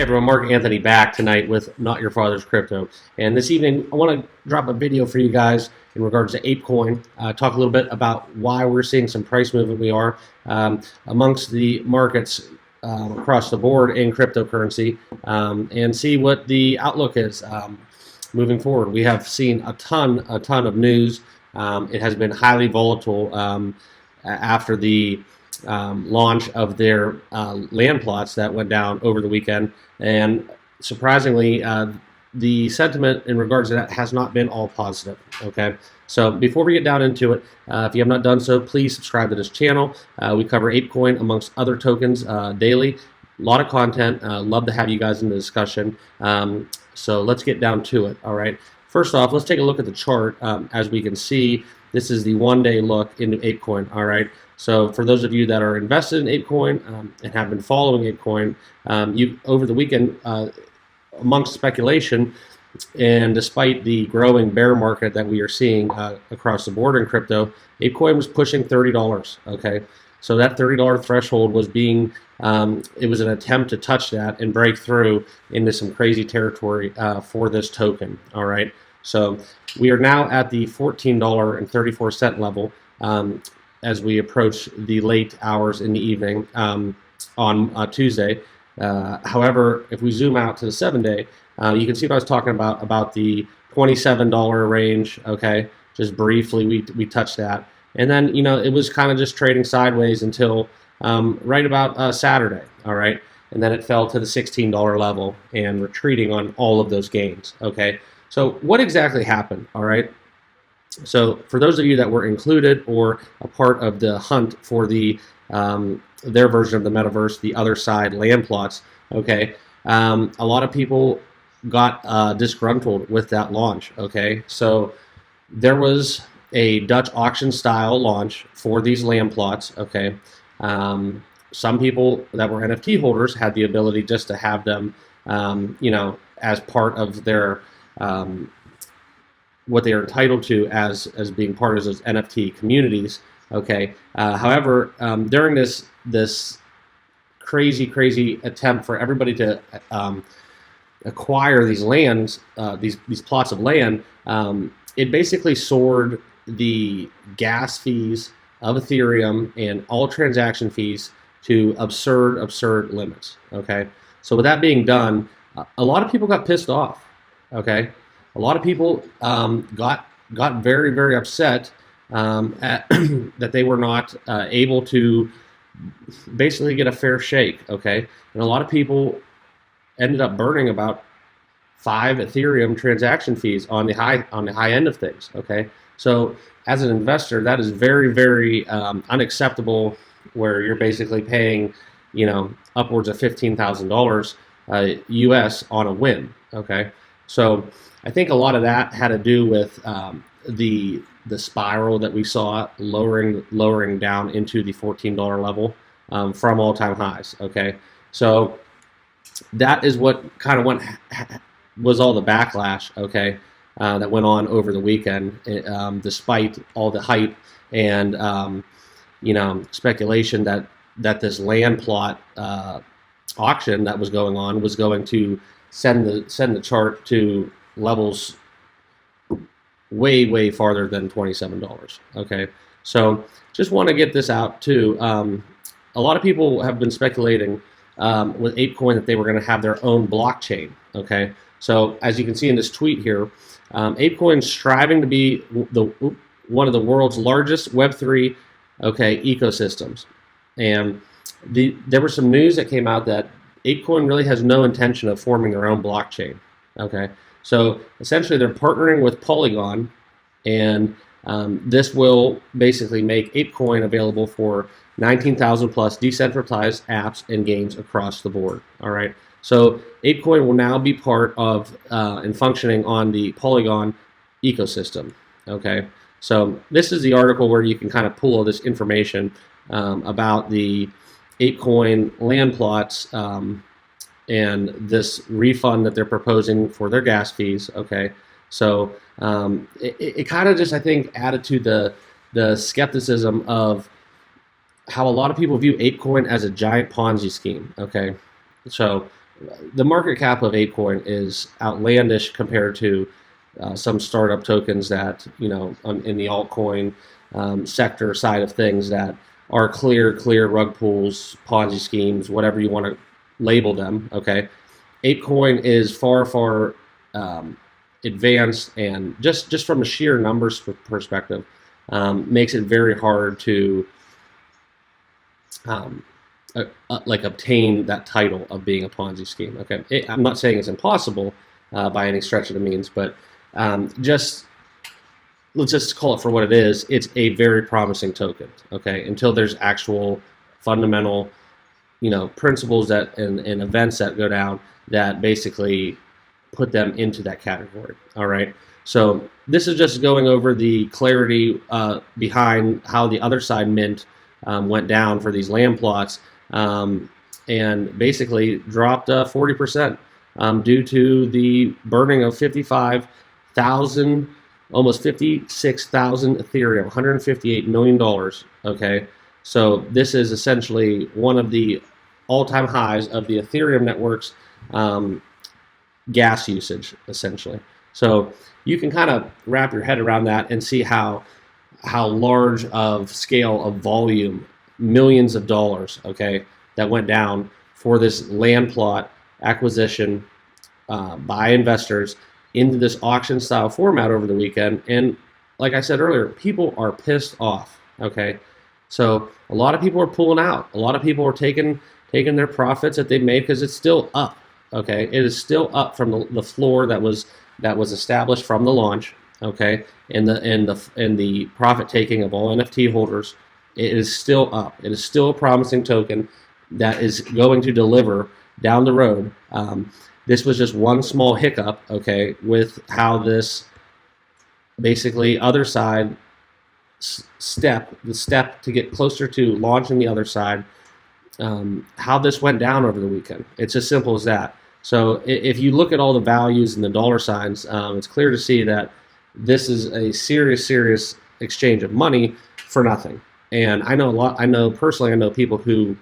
Hey everyone, Mark Anthony back tonight with Not Your Father's Crypto. And this evening, I want to drop a video for you guys in regards to APECOIN, talk a little bit about why we're seeing some price movement we are amongst the markets across the board in cryptocurrency, and see what the outlook is moving forward. We have seen a ton of news. It has been highly volatile after the launch of their land plots that went down over the weekend, and surprisingly the sentiment in regards to that has not been all positive. Okay, so before we get down into it, if you have not done so, please subscribe to this channel. We cover APECOIN amongst other tokens daily. A lot of content. Love to have you guys in the discussion. So let's get down to it. All right, first off, let's take a look at the chart. As we can see, this is the one-day look into APECOIN. All right, so for those of you that are invested in APECOIN and have been following APECOIN, over the weekend, amongst speculation, and despite the growing bear market that we are seeing across the board in crypto, APECOIN was pushing $30. Okay, so that $30 threshold was being, it was an attempt to touch that and break through into some crazy territory for this token. All right, so we are now at the $14.34 level as we approach the late hours in the evening on Tuesday. However, if we zoom out to the 7-day, you can see what I was talking about the $27 range. Okay, just briefly we touched that, and then it was kind of just trading sideways until right about Saturday. All right, and then it fell to the $16 level and retreating on all of those gains. Okay, so what exactly happened? All right, so for those of you that were included or a part of the hunt for the their version of the metaverse, the other side land plots, okay, a lot of people got disgruntled with that launch. Okay, so there was a Dutch auction style launch for these land plots. Okay, some people that were NFT holders had the ability just to have them as part of their what they are entitled to as being part of those NFT communities. Okay. However, during this crazy attempt for everybody to acquire these lands, these plots of land, it basically soared the gas fees of Ethereum and all transaction fees to absurd limits. Okay. So with that being done, a lot of people got pissed off. Okay. A lot of people got very upset that they were not able to basically get a fair shake. Okay, and a lot of people ended up burning about 5 Ethereum transaction fees on the high end of things. Okay, so as an investor, that is very unacceptable, where you're basically paying upwards of $15,000 US on a win. Okay, so I think a lot of that had to do with the spiral that we saw lowering down into the $14 level from all-time highs. Okay, so that is what kind of was all the backlash. Okay, that went on over the weekend, despite all the hype and speculation that this land plot auction that was going on was going to send the chart to levels way farther than $27. Okay, so just want to get this out too. A lot of people have been speculating with APECOIN that they were going to have their own blockchain. Okay, so as you can see in this tweet here, APECOIN striving to be one of the world's largest Web3 ecosystems, and there was some news that came out that APECOIN really has no intention of forming their own blockchain. Okay, so essentially they're partnering with Polygon, and this will basically make APECOIN available for 19,000 plus decentralized apps and games across the board. All right, so APECOIN will now be part of and functioning on the Polygon ecosystem. Okay, so this is the article where you can kind of pull all this information about the APECOIN land plots and this refund that they're proposing for their gas fees. Okay, so it kind of just, I think, added to the skepticism of how a lot of people view APECOIN as a giant Ponzi scheme. Okay, so the market cap of APECOIN is outlandish compared to some startup tokens that, in the altcoin sector side of things that are clear rug pulls, Ponzi schemes, whatever you want to label them. Okay, APECOIN is far advanced, and just from a sheer numbers perspective, makes it very hard to like obtain that title of being a Ponzi scheme. Okay, I'm not saying it's impossible by any stretch of the means, but let's just call it for what it is. It's a very promising token. Okay, until there's actual fundamental, principles that and events that go down that basically put them into that category. All right. So this is just going over the clarity behind how the other side mint went down for these land plots, and basically dropped 40% due to the burning of 55,000, almost 56,000 Ethereum, $158 million. Okay, so this is essentially one of the all-time highs of the Ethereum network's gas usage, essentially. So you can kind of wrap your head around that and see how large of scale of volume, millions of dollars, okay, that went down for this land plot acquisition by investors into this auction style format over the weekend. And like I said earlier, people are pissed off. Okay, so a lot of people are pulling out. A lot of people are taking their profits that they made because it's still up. Okay, it is still up from the floor that was established from the launch. Okay, and the profit taking of all NFT holders, it is still up. It is still a promising token that is going to deliver down the road. This was just one small hiccup, okay, with how this basically other side the step to get closer to launching the other side, how this went down over the weekend. It's as simple as that. So if you look at all the values and the dollar signs, it's clear to see that this is a serious exchange of money for nothing. And I know personally people who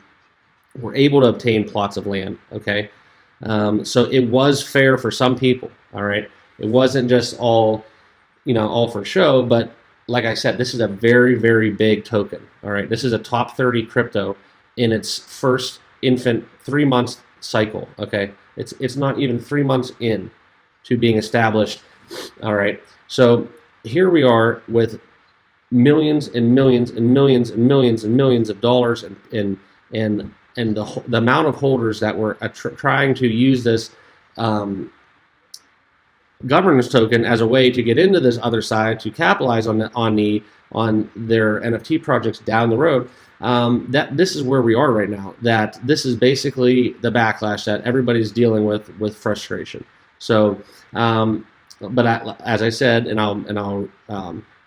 were able to obtain plots of land. Okay, so it was fair for some people. All right, it wasn't just all for show. But like I said, this is a very big token. All right, this is a top 30 crypto in its first infant 3 months cycle. Okay, it's not even 3 months in to being established. All right, so here we are with millions and millions and millions and millions and millions of dollars, and the amount of holders that were trying to use this governance token as a way to get into this other side to capitalize on their NFT projects down the road. That this is where we are right now. That this is basically the backlash that everybody's dealing with frustration. So, but as I said, and I'll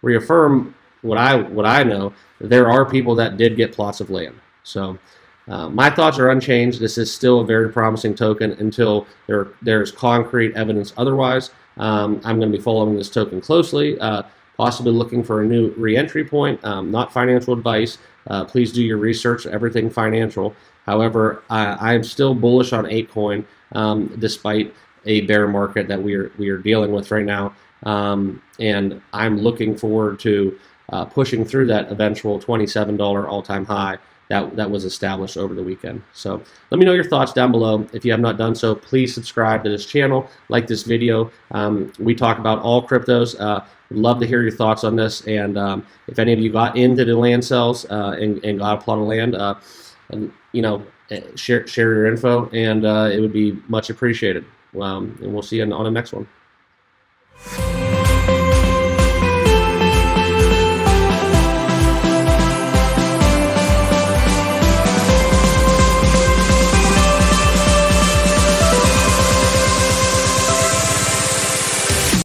reaffirm what I know, there are people that did get plots of land. So my thoughts are unchanged. This is still a very promising token until there's concrete evidence otherwise. I'm going to be following this token closely, possibly looking for a new re-entry point. Not financial advice. Please do your research, everything financial. However, I'm still bullish on APECOIN despite a bear market that we are dealing with right now. And I'm looking forward to pushing through that eventual $27 all-time high that was established over the weekend. So let me know your thoughts down below. If you have not done so, please subscribe to this channel, like this video. We talk about all cryptos. We'd love to hear your thoughts on this. And if any of you got into the land sales and got a plot of land, share your info, and it would be much appreciated. And we'll see you on the next one.